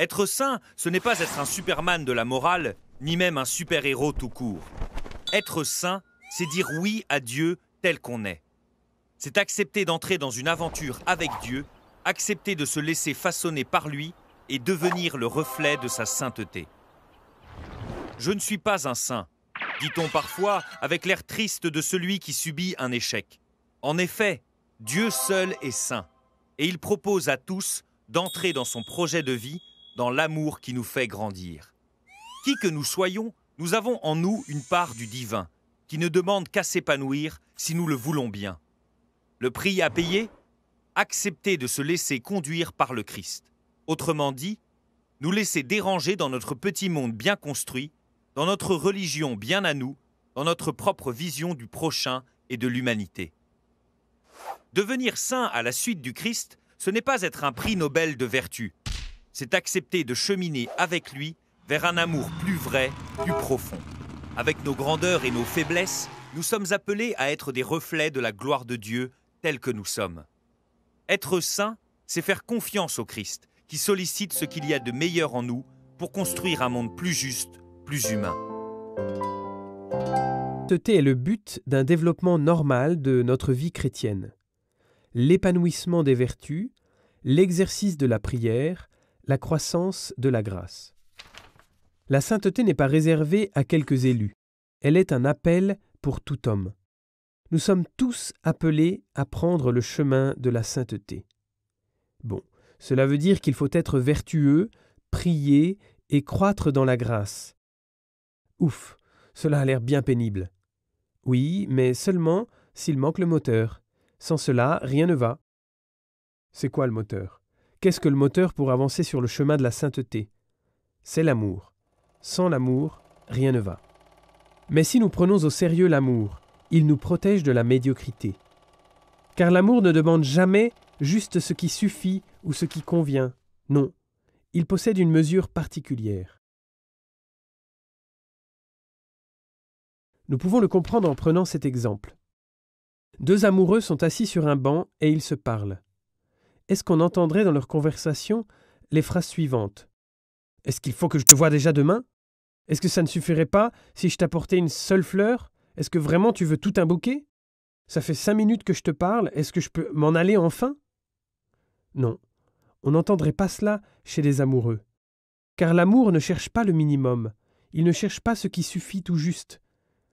Être saint, ce n'est pas être un Superman de la morale, ni même un super-héros tout court. Être saint, c'est dire oui à Dieu tel qu'on est. C'est accepter d'entrer dans une aventure avec Dieu, accepter de se laisser façonner par lui et devenir le reflet de sa sainteté. Je ne suis pas un saint, dit-on parfois avec l'air triste de celui qui subit un échec. En effet, Dieu seul est saint, et il propose à tous d'entrer dans son projet de vie, dans l'amour qui nous fait grandir. Qui que nous soyons, nous avons en nous une part du divin, qui ne demande qu'à s'épanouir si nous le voulons bien. Le prix à payer ? Accepter de se laisser conduire par le Christ. Autrement dit, nous laisser déranger dans notre petit monde bien construit, dans notre religion bien à nous, dans notre propre vision du prochain et de l'humanité. Devenir saint à la suite du Christ, ce n'est pas être un prix Nobel de vertu. C'est accepter de cheminer avec lui vers un amour plus vrai, plus profond. Avec nos grandeurs et nos faiblesses, nous sommes appelés à être des reflets de la gloire de Dieu tels que nous sommes. Être saint, c'est faire confiance au Christ, qui sollicite ce qu'il y a de meilleur en nous pour construire un monde plus juste, plus humain. La sainteté est le but d'un développement normal de notre vie chrétienne. L'épanouissement des vertus, l'exercice de la prière, la croissance de la grâce. La sainteté n'est pas réservée à quelques élus. Elle est un appel pour tout homme. Nous sommes tous appelés à prendre le chemin de la sainteté. Bon, cela veut dire qu'il faut être vertueux, prier et croître dans la grâce. Ouf, cela a l'air bien pénible. Oui, mais seulement s'il manque le moteur. Sans cela, rien ne va. C'est quoi le moteur ? Qu'est-ce que le moteur pour avancer sur le chemin de la sainteté ? C'est l'amour. Sans l'amour, rien ne va. Mais si nous prenons au sérieux l'amour, il nous protège de la médiocrité. Car l'amour ne demande jamais juste ce qui suffit ou ce qui convient. Non, il possède une mesure particulière. Nous pouvons le comprendre en prenant cet exemple. Deux amoureux sont assis sur un banc et ils se parlent. Est-ce qu'on entendrait dans leur conversation les phrases suivantes ? « Est-ce qu'il faut que je te voie déjà demain ? Est-ce que ça ne suffirait pas si je t'apportais une seule fleur ? Est-ce que vraiment tu veux tout un bouquet ? Ça fait 5 minutes que je te parle, est-ce que je peux m'en aller enfin ?» Non, on n'entendrait pas cela chez les amoureux. Car l'amour ne cherche pas le minimum, il ne cherche pas ce qui suffit tout juste.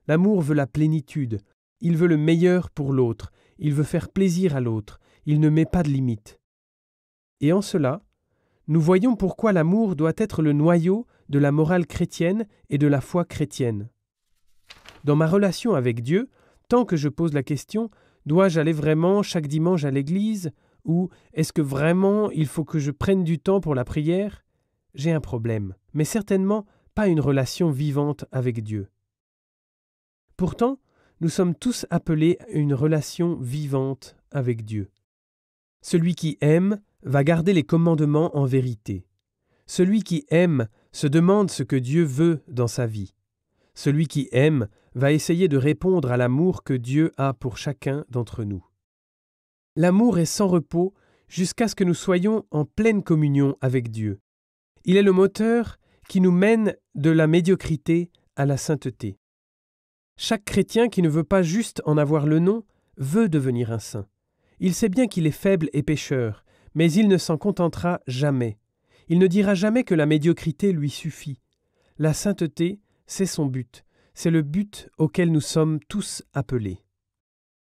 L'amour veut la plénitude, il veut le meilleur pour l'autre, il veut faire plaisir à l'autre, il ne met pas de limite. Et en cela, nous voyons pourquoi l'amour doit être le noyau de la morale chrétienne et de la foi chrétienne. Dans ma relation avec Dieu, tant que je pose la question « Dois-je aller vraiment chaque dimanche à l'église ?» ou « Est-ce que vraiment il faut que je prenne du temps pour la prière ?» j'ai un problème, mais certainement pas une relation vivante avec Dieu. Pourtant, nous sommes tous appelés à une relation vivante avec Dieu. Celui qui aime va garder les commandements en vérité. Celui qui aime se demande ce que Dieu veut dans sa vie. Celui qui aime va essayer de répondre à l'amour que Dieu a pour chacun d'entre nous. L'amour est sans repos jusqu'à ce que nous soyons en pleine communion avec Dieu. Il est le moteur qui nous mène de la médiocrité à la sainteté. Chaque chrétien qui ne veut pas juste en avoir le nom veut devenir un saint. Il sait bien qu'il est faible et pécheur, mais il ne s'en contentera jamais. Il ne dira jamais que la médiocrité lui suffit. La sainteté, c'est son but. C'est le but auquel nous sommes tous appelés.